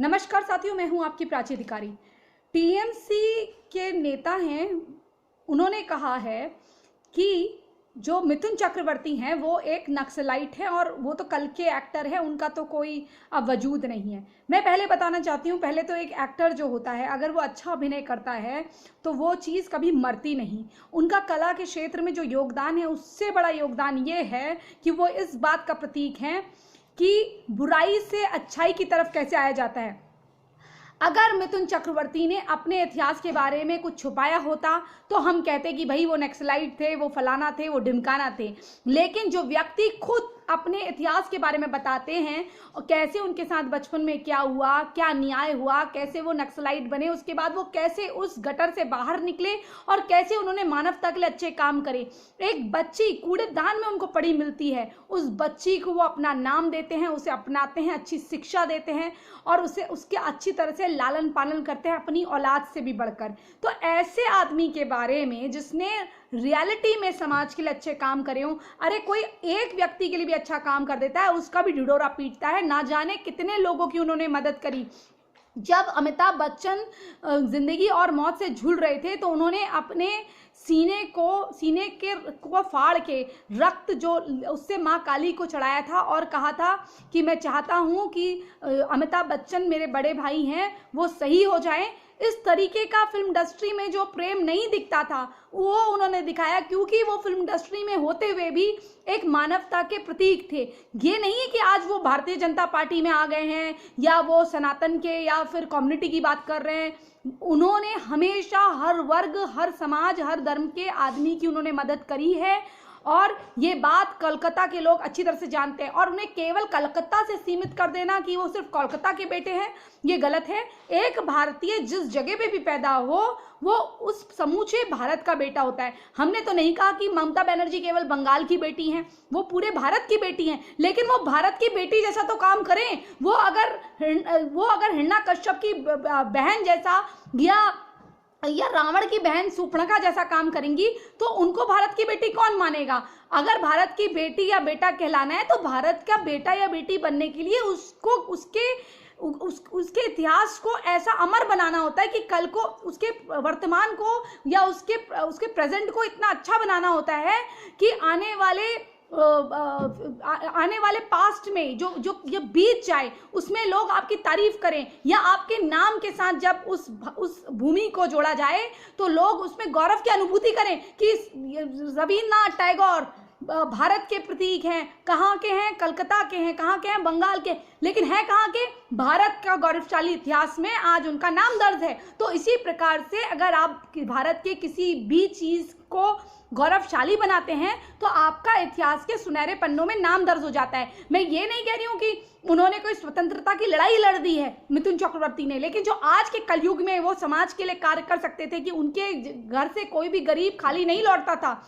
नमस्कार साथियों, मैं हूं आपकी प्राची अधिकारी। टीएमसी के नेता हैं, उन्होंने कहा है कि जो मिथुन चक्रवर्ती हैं वो एक नक्सलाइट है और वो तो कल के एक्टर है, उनका तो कोई अब वजूद नहीं है। मैं पहले बताना चाहती हूँ, पहले तो एक एक्टर जो होता है अगर वो अच्छा अभिनय करता है तो वो चीज़ कभी मरती नहीं। उनका कला के क्षेत्र में जो योगदान है उससे बड़ा योगदान ये है कि वो इस बात का प्रतीक हैं कि बुराई से अच्छाई की तरफ कैसे आया जाता है। अगर मिथुन चक्रवर्ती ने अपने इतिहास के बारे में कुछ छुपाया होता तो हम कहते कि भाई वो नक्सलाइट थे, वो फलाना थे, वो ढिमकाना थे। लेकिन जो व्यक्ति खुद अपने इतिहास के बारे में बताते हैं और कैसे उनके साथ बचपन में क्या हुआ, क्या अन्याय हुआ, कैसे वो नक्सलाइट बने, उसके बाद वो कैसे उस गटर से बाहर निकले और कैसे उन्होंने मानवता के लिए अच्छे काम करे। एक बच्ची कूड़ेदान में उनको पड़ी मिलती है, उस बच्ची को वो अपना नाम देते हैं, उसे अपनाते हैं, अच्छी शिक्षा देते हैं और उसे उसके अच्छी तरह से लालन पालन करते हैं, अपनी औलाद से भी बढ़कर। तो ऐसे आदमी के बारे में जिसने रियलिटी में समाज के लिए अच्छे काम करे हों, अरे कोई एक व्यक्ति के लिए भी अच्छा काम कर देता है उसका भी ढिढोरा पीटता है। ना जाने कितने लोगों की उन्होंने मदद करी। जब अमिताभ बच्चन जिंदगी और मौत से झूल रहे थे तो उन्होंने अपने सीने को फाड़ के रक्त जो उससे माँ काली को चढ़ाया था और कहा था कि मैं चाहता हूँ कि अमिताभ बच्चन मेरे बड़े भाई हैं वो सही हो जाएं। इस तरीके का फिल्म इंडस्ट्री में जो प्रेम नहीं दिखता था वो उन्होंने दिखाया, क्योंकि वो फिल्म इंडस्ट्री में होते हुए भी एक मानवता के प्रतीक थे। ये नहीं है कि आज वो भारतीय जनता पार्टी में आ गए हैं या वो सनातन के या फिर कम्युनिटी की बात कर रहे हैं। उन्होंने हमेशा हर वर्ग, हर समाज, हर धर्म के आदमी की उन्होंने मदद करी है और ये बात कोलकाता के लोग अच्छी तरह से जानते हैं। और उन्हें केवल कलकत्ता से सीमित कर देना कि वो सिर्फ कोलकाता के बेटे हैं, ये गलत है। एक भारतीय जिस जगह पे भी पैदा हो वो उस समूचे भारत का बेटा होता है। हमने तो नहीं कहा कि ममता बनर्जी केवल बंगाल की बेटी हैं, वो पूरे भारत की बेटी हैं, लेकिन वो भारत की बेटी जैसा तो काम करें। वो अगर हिरण्यकश्यप की बहन जैसा या रावण की बहन सुपर्णखा जैसा काम करेंगी तो उनको भारत की बेटी कौन मानेगा। अगर भारत की बेटी या बेटा कहलाना है तो भारत का बेटा या बेटी बनने के लिए उसको उसके इतिहास को ऐसा अमर बनाना होता है कि कल को उसके वर्तमान को या उसके प्रेजेंट को इतना अच्छा बनाना होता है कि आने वाले पास्ट में जो ये बीत जाए उसमें लोग आपकी तारीफ करें, या आपके नाम के साथ जब उस भूमि को जोड़ा जाए तो लोग उसमें गौरव की अनुभूति करें कि रविन्द्रनाथ टैगोर भारत के प्रतीक हैं। कहाँ के हैं? कलकत्ता के हैं। कहाँ के हैं? बंगाल के। लेकिन है कहाँ के? भारत का गौरवशाली इतिहास में आज उनका नाम दर्ज है। तो इसी प्रकार से अगर आप भारत के किसी भी चीज को गौरवशाली बनाते हैं तो आपका इतिहास के सुनहरे पन्नों में नाम दर्ज हो जाता है। मैं ये नहीं कह रही हूँ कि उन्होंने कोई स्वतंत्रता की लड़ाई लड़ दी है मिथुन चक्रवर्ती ने, लेकिन जो आज के कलयुग में वो समाज के लिए कार्य कर सकते थे कि उनके घर से कोई भी गरीब खाली नहीं लौटता था।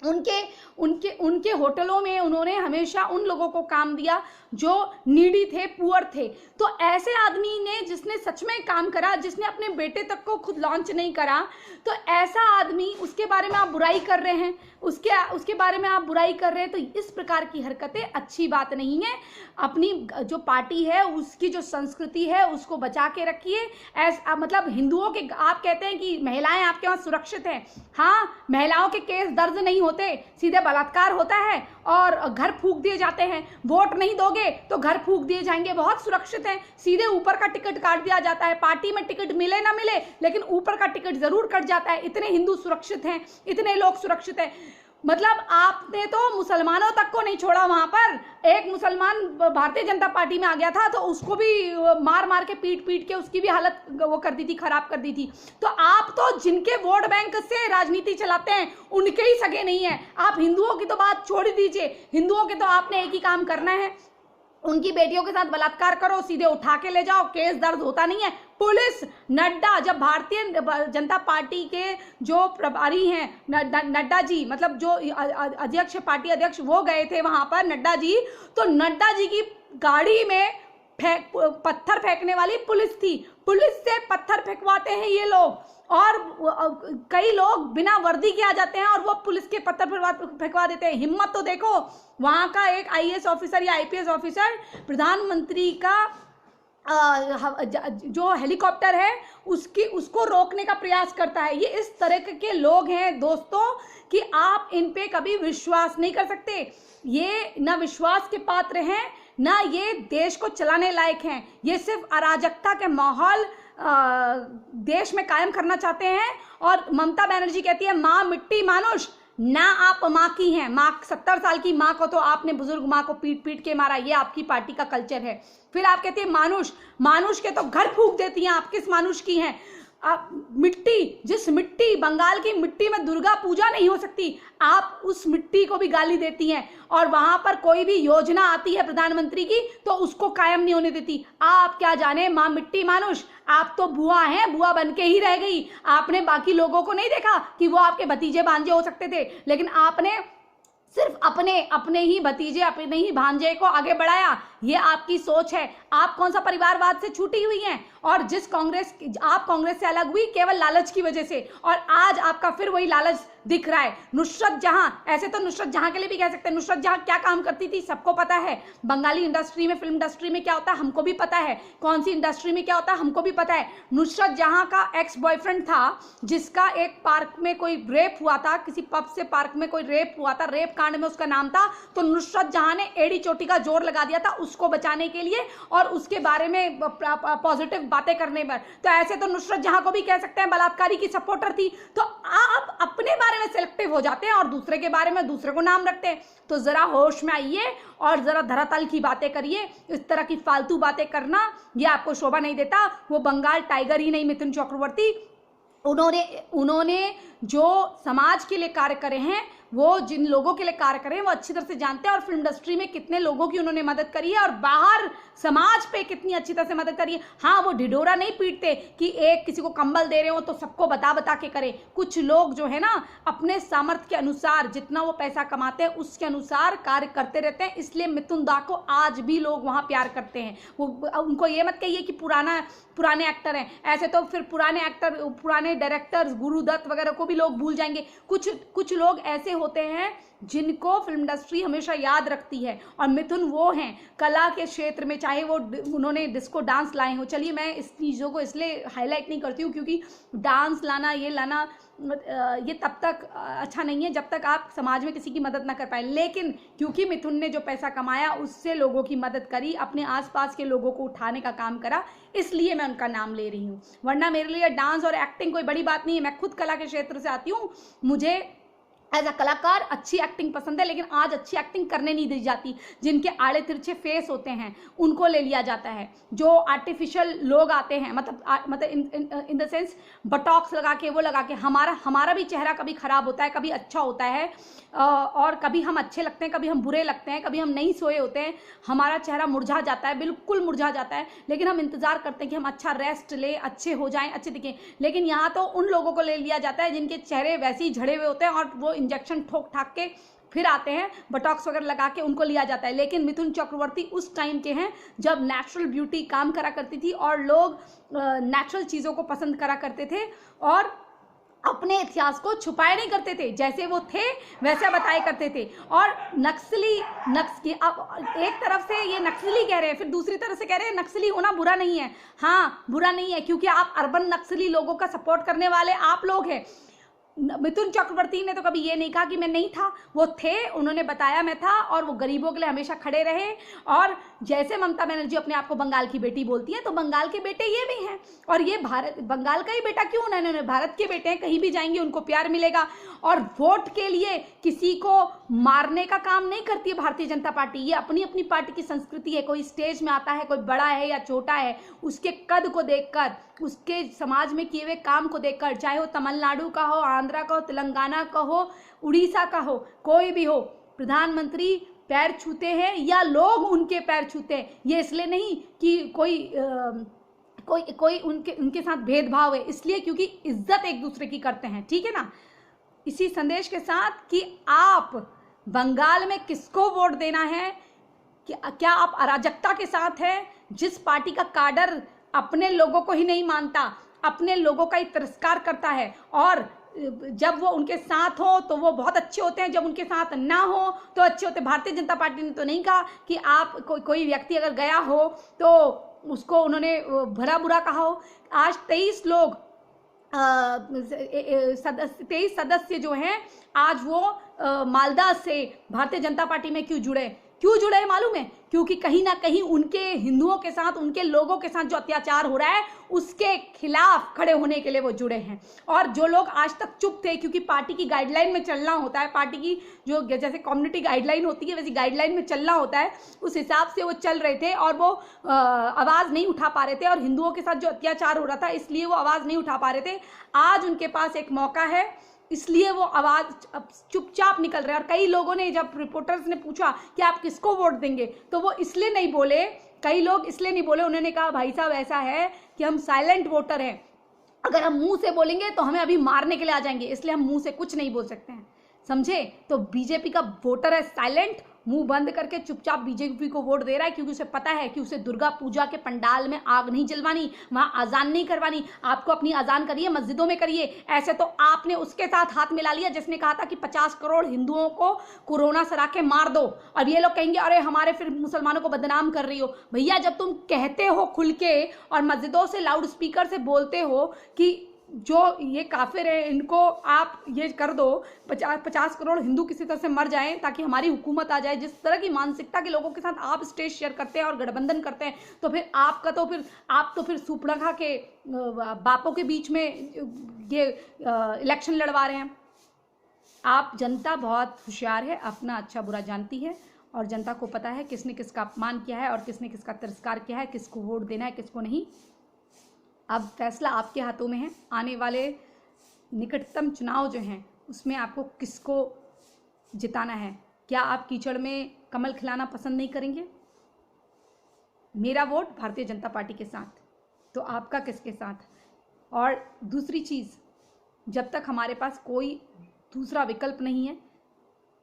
उनके होटलों में उन्होंने हमेशा उन लोगों को काम दिया जो नीडी थे, पुअर थे। तो ऐसे आदमी ने जिसने सच में काम करा, जिसने अपने बेटे तक को खुद लॉन्च नहीं करा, तो ऐसा आदमी उसके बारे में आप बुराई कर रहे हैं, उसके बारे में आप बुराई कर रहे हैं, तो इस प्रकार की हरकतें अच्छी बात नहीं है। अपनी जो पार्टी है उसकी जो संस्कृति है उसको बचा के रखिए। मतलब हिंदुओं के, आप कहते हैं कि महिलाएं आपके वहाँ सुरक्षित हैं। हाँ, महिलाओं के केस दर्ज नहीं होते, सीधे बलात्कार होता है और घर फूंक दिए जाते हैं। वोट नहीं दोगे तो घर फूंक दिए जाएंगे, बहुत सुरक्षित हैं। सीधे ऊपर का टिकट काट दिया जाता है, पार्टी में टिकट मिले ना मिले लेकिन ऊपर का टिकट जरूर कट जाता है। इतने हिंदू सुरक्षित हैं, इतने लोग सुरक्षित हैं। मतलब आपने तो मुसलमानों तक को नहीं छोड़ा। वहां पर एक मुसलमान भारतीय जनता पार्टी में आ गया था तो उसको भी मार मार के पीट के उसकी भी हालत वो कर दी थी, खराब कर दी थी। तो आप तो जिनके वोट बैंक से राजनीति चलाते हैं उनके ही सगे नहीं है। आप हिंदुओं की तो बात छोड़ दीजिए, हिंदुओं के तो आपने एक ही काम करना है, उनकी बेटियों के साथ बलात्कार करो, सीधे उठा के ले जाओ, केस दर्ज होता नहीं है। पुलिस, नड्डा, जब भारतीय जनता पार्टी के जो प्रभारी हैं नड्डा जी, मतलब जो अध्यक्ष, पार्टी अध्यक्ष, वो गए थे वहां पर नड्डा जी, तो नड्डा जी की गाड़ी में पत्थर फेंकने वाली पुलिस थी। पुलिस से पत्थर फेंकवाते हैं ये लोग और कई लोग बिना वर्दी के आ जाते हैं और वो पुलिस के पत्थर फेंकवा देते हैं। हिम्मत तो देखो, वहां का एक आईएएस ऑफिसर या आईपीएस ऑफिसर प्रधानमंत्री का जो हेलीकॉप्टर है उसको रोकने का प्रयास करता है। ये इस तरह के लोग हैं दोस्तों कि आप इन पे कभी विश्वास नहीं कर सकते। ये ना विश्वास के पात्र हैं, ना ये देश को चलाने लायक हैं। ये सिर्फ अराजकता के माहौल देश में कायम करना चाहते हैं। और ममता बनर्जी कहती है माँ मिट्टी मानुष, ना आप माँ की हैं। माँ 70 साल की माँ को तो आपने, बुजुर्ग माँ को पीट पीट के मारा, ये आपकी पार्टी का कल्चर है। फिर आप कहते हैं मानुष, मानुष के तो घर फूंक देती हैं, आप किस मानुष की हैं? आप मिट्टी, जिस मिट्टी, बंगाल की मिट्टी में दुर्गा पूजा नहीं हो सकती, आप उस मिट्टी को भी गाली देती हैं। और वहां पर कोई भी योजना आती है प्रधानमंत्री की तो उसको कायम नहीं होने देती। आप क्या जाने माँ मिट्टी मानुष, आप तो बुआ हैं, बुआ बन के ही रह गई। आपने बाकी लोगों को नहीं देखा कि वो आपके भतीजे भांजे हो सकते थे, लेकिन आपने सिर्फ अपने ही भतीजे, अपने ही भांजे को आगे बढ़ाया। ये आपकी सोच है। आप कौन सा परिवारवाद से छूटी हुई हैं? और आप कांग्रेस से अलग हुई केवल लालच की वजह से, और आज आपका फिर वही लालच दिख रहा है। नुसरत जहां, ऐसे तो नुसरत जहां के लिए भी कह सकते हैं, नुसरत जहां क्या काम करती थी सबको पता है। बंगाली इंडस्ट्री में, फिल्म इंडस्ट्री में क्या होता है हमको भी पता है, कौन सी इंडस्ट्री में क्या होता है हमको भी पता है। नुसरत जहां का एक्स बॉयफ्रेंड था, जिसका एक पार्क में कोई रेप हुआ था, किसी पब से पार्क में कोई रेप हुआ था, रेप कांड में उसका नाम था, तो नुसरत जहां ने एड़ी चोटी का जोर लगा दिया था उसको बचाने के लिए और उसके बारे में पॉजिटिव बातें करने पर। तो ऐसे तो नुसरत जहां को भी कह सकते हैं बलात्कारी की सपोर्टर थी। तो आप अपने बारे में सिलेक्टिव हो जाते हैं और दूसरे के बारे में दूसरे को नाम रखते हैं। तो जरा होश में आइए और जरा धरातल की बातें करिए। इस तरह की फालतू बातें करना ये आपको शोभा नहीं देता। वो बंगाल टाइगर ही नहीं, मिथुन चक्रवर्ती, उन्होंने जो समाज के लिए कार्य करे हैं, वो जिन लोगों के लिए कार्य करें वो अच्छी तरह से जानते हैं। और फिल्म इंडस्ट्री में कितने लोगों की उन्होंने मदद करी है और बाहर समाज पे कितनी अच्छी तरह से मदद करी है। हाँ, वो ढिढोरा नहीं पीटते कि एक किसी को कंबल दे रहे हो तो सबको बता बता के करें। कुछ लोग जो है ना अपने सामर्थ्य के अनुसार, जितना वो पैसा कमाते हैं उसके अनुसार कार्य करते रहते हैं। इसलिए मिथुन दा को आज भी लोग वहाँ प्यार करते हैं। वो उनको ये मत कहिए कि पुराने एक्टर हैं, ऐसे तो फिर पुराने डायरेक्टर्स गुरुदत्त वगैरह को भी लोग भूल जाएंगे। कुछ लोग ऐसे होते हैं जिनको फिल्म इंडस्ट्री हमेशा याद रखती है, और मिथुन वो हैं कला के क्षेत्र में। चाहे वो उन्होंने डिस्को डांस लाए हो, चलिए मैं इस चीज़ों को इसलिए हाईलाइट नहीं करती हूँ क्योंकि डांस लाना, ये लाना, ये तब तक अच्छा नहीं है जब तक आप समाज में किसी की मदद ना कर पाए। लेकिन क्योंकि मिथुन ने जो पैसा कमाया उससे लोगों की मदद करी, अपने आसपास के लोगों को उठाने का काम करा, इसलिए मैं उनका नाम ले रही हूँ। वरना मेरे लिए डांस और एक्टिंग कोई बड़ी बात नहीं है। मैं खुद कला के क्षेत्र से आती हूँ, मुझे एज अ कलाकार अच्छी एक्टिंग पसंद है, लेकिन आज अच्छी एक्टिंग करने नहीं दी जाती। जिनके आड़े तिरछे फेस होते हैं उनको ले लिया जाता है। जो आर्टिफिशियल लोग आते हैं, मतलब इन द सेंस बटॉक्स लगा के, वो लगा के, हमारा भी चेहरा कभी खराब होता है, कभी अच्छा होता है, और कभी हम अच्छे लगते हैं, कभी हम बुरे लगते हैं, कभी हम नहीं सोए होते हैं, हमारा चेहरा मुरझा जाता है, बिल्कुल मुरझा जाता है। लेकिन हम इंतजार करते हैं कि हम अच्छा रेस्ट ले, अच्छे हो जाएं, अच्छे दिखें। लेकिन यहाँ तो उन लोगों को ले लिया जाता है जिनके चेहरे वैसे ही झड़े हुए होते हैं और वो इंजेक्शन ठोक ठाक के फिर आते हैं, बटॉक्स वगैरह लगा के उनको लिया जाता है। लेकिन मिथुन चक्रवर्ती उस टाइम के हैं जब नेचुरल ब्यूटी काम करा करती थी और लोग नेचुरल चीज़ों को पसंद करा करते थे और अपने इतिहास को छुपाए नहीं करते थे, जैसे वो थे वैसे बताया करते थे। और अब एक तरफ से ये नक्सली कह रहे हैं, फिर दूसरी तरफ से कह रहे हैं नक्सली होना बुरा नहीं है। हाँ, बुरा नहीं है, क्योंकि आप अर्बन नक्सली लोगों का सपोर्ट करने वाले आप लोग हैं। मिथुन चक्रवर्ती ने तो कभी ये नहीं कहा कि मैं नहीं था, वो थे, उन्होंने बताया मैं था, और वो गरीबों के लिए हमेशा खड़े रहे। और जैसे ममता बनर्जी अपने आप को बंगाल की बेटी बोलती है, तो बंगाल के बेटे ये भी हैं, और ये बंगाल का ही बेटा क्यों, उन्होंने भारत के बेटे हैं, कहीं भी जाएंगे उनको प्यार मिलेगा। और वोट के लिए किसी को मारने का काम नहीं करती है भारतीय जनता पार्टी। ये अपनी अपनी पार्टी की संस्कृति है। कोई स्टेज में आता है, कोई बड़ा है या छोटा है, उसके कद को देखकर, उसके समाज में किए हुए काम को देखकर, चाहे वो तमिलनाडु का हो, आंध्रा का हो, तेलंगाना का हो, उड़ीसा का हो, कोई भी हो, प्रधानमंत्री पैर छूते हैं या लोग उनके पैर छूते हैं। ये इसलिए नहीं कि कोई उनके साथ भेदभाव है, इसलिए क्योंकि इज्जत एक दूसरे की करते हैं, ठीक है ना। इसी संदेश के साथ कि आप बंगाल में किसको वोट देना है, कि क्या आप अराजकता के साथ हैं, जिस पार्टी का काडर अपने लोगों को ही नहीं मानता, अपने लोगों का ही तिरस्कार करता है, और जब वो उनके साथ हो तो वो बहुत अच्छे होते हैं, जब उनके साथ ना हो तो अच्छे होते। भारतीय जनता पार्टी ने तो नहीं कहा कि आप कोई व्यक्ति अगर गया हो तो उसको उन्होंने भला बुरा कहा हो। आज 23 लोग 23 सदस्य जो हैं आज वो मालदा से भारतीय जनता पार्टी में क्यों जुड़े मालूम है? क्योंकि कहीं ना कहीं उनके हिंदुओं के साथ, उनके लोगों के साथ जो अत्याचार हो रहा है उसके खिलाफ खड़े होने के लिए वो जुड़े हैं। और जो लोग आज तक चुप थे, क्योंकि पार्टी की गाइडलाइन में चलना होता है, पार्टी की जो जैसे कम्युनिटी गाइडलाइन होती है वैसी गाइडलाइन में चलना होता है, उस हिसाब से वो चल रहे थे और वो आवाज़ नहीं उठा पा रहे थे। और हिंदुओं के साथ जो अत्याचार हो रहा था इसलिए वो आवाज़ नहीं उठा पा रहे थे। आज उनके पास एक मौका है, इसलिए वो आवाज़ अब चुपचाप निकल रहे हैं। और कई लोगों ने, जब रिपोर्टर्स ने पूछा कि आप किसको वोट देंगे, तो वो इसलिए नहीं बोले, कई लोग इसलिए नहीं बोले, उन्होंने कहा भाई साहब ऐसा है कि हम साइलेंट वोटर हैं, अगर हम मुंह से बोलेंगे तो हमें अभी मारने के लिए आ जाएंगे, इसलिए हम मुंह से कुछ नहीं बोल सकते हैं। समझे? तो बीजेपी का वोटर है साइलेंट, मुंह बंद करके चुपचाप बीजेपी को वोट दे रहा है, क्योंकि उसे पता है कि उसे दुर्गा पूजा के पंडाल में आग नहीं जलवानी, वहां अजान नहीं करवानी। आपको अपनी अजान करिए, मस्जिदों में करिए। ऐसे तो आपने उसके साथ हाथ मिला लिया जिसने कहा था कि 50 करोड़ हिंदुओं को कोरोना सरा के मार दो। और ये लोग कहेंगे अरे हमारे फिर मुसलमानों को बदनाम कर रही हो। भैया जब तुम कहते हो खुल के और मस्जिदों से लाउड स्पीकर से बोलते हो कि जो ये काफिर है इनको आप ये कर दो, 50 करोड़ हिंदू किसी तरह से मर जाएं ताकि हमारी हुकूमत आ जाए, जिस तरह की मानसिकता के लोगों के साथ आप स्टेज शेयर करते हैं और गठबंधन करते हैं, तो फिर आप तो फिर सुपड़खा के बापों के बीच में ये इलेक्शन लड़वा रहे हैं। आप, जनता बहुत होशियार है, अपना अच्छा बुरा जानती है और जनता को पता है किसने किसका अपमान किया है और किसने किसका तिरस्कार किया है, किसको वोट देना है किसको नहीं। अब फैसला आपके हाथों में है। आने वाले निकटतम चुनाव जो हैं उसमें आपको किसको जिताना है। क्या आप कीचड़ में कमल खिलाना पसंद नहीं करेंगे? मेरा वोट भारतीय जनता पार्टी के साथ, तो आपका किसके साथ? और दूसरी चीज़, जब तक हमारे पास कोई दूसरा विकल्प नहीं है,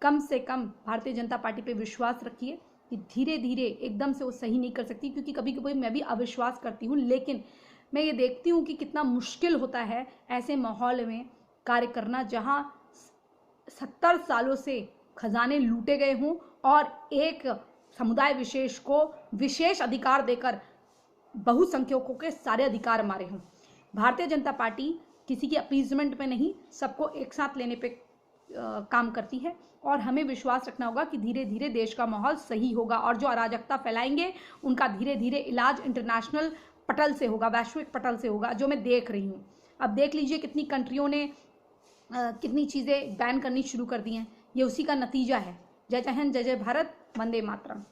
कम से कम भारतीय जनता पार्टी पे विश्वास रखिए कि धीरे धीरे, एकदम से वो सही नहीं कर सकती, क्योंकि कभी कभी मैं भी अविश्वास करती हूँ, लेकिन मैं ये देखती हूँ कि कितना मुश्किल होता है ऐसे माहौल में कार्य करना जहाँ 70 सालों से खजाने लूटे गए हों और एक समुदाय विशेष को विशेष अधिकार देकर बहुसंख्यकों के सारे अधिकार मारे हों। भारतीय जनता पार्टी किसी की अपीजमेंट में नहीं, सबको एक साथ लेने पे काम करती है और हमें विश्वास रखना होगा कि धीरे धीरे देश का माहौल सही होगा और जो अराजकता फैलाएंगे उनका धीरे धीरे इलाज इंटरनेशनल पटल से होगा, वैश्विक पटल से होगा, जो मैं देख रही हूँ। अब देख लीजिए कितनी कंट्रियों ने कितनी चीज़ें बैन करनी शुरू कर दी हैं, ये उसी का नतीजा है। जय जय हिंद, जय जय भारत, वंदे मातरम।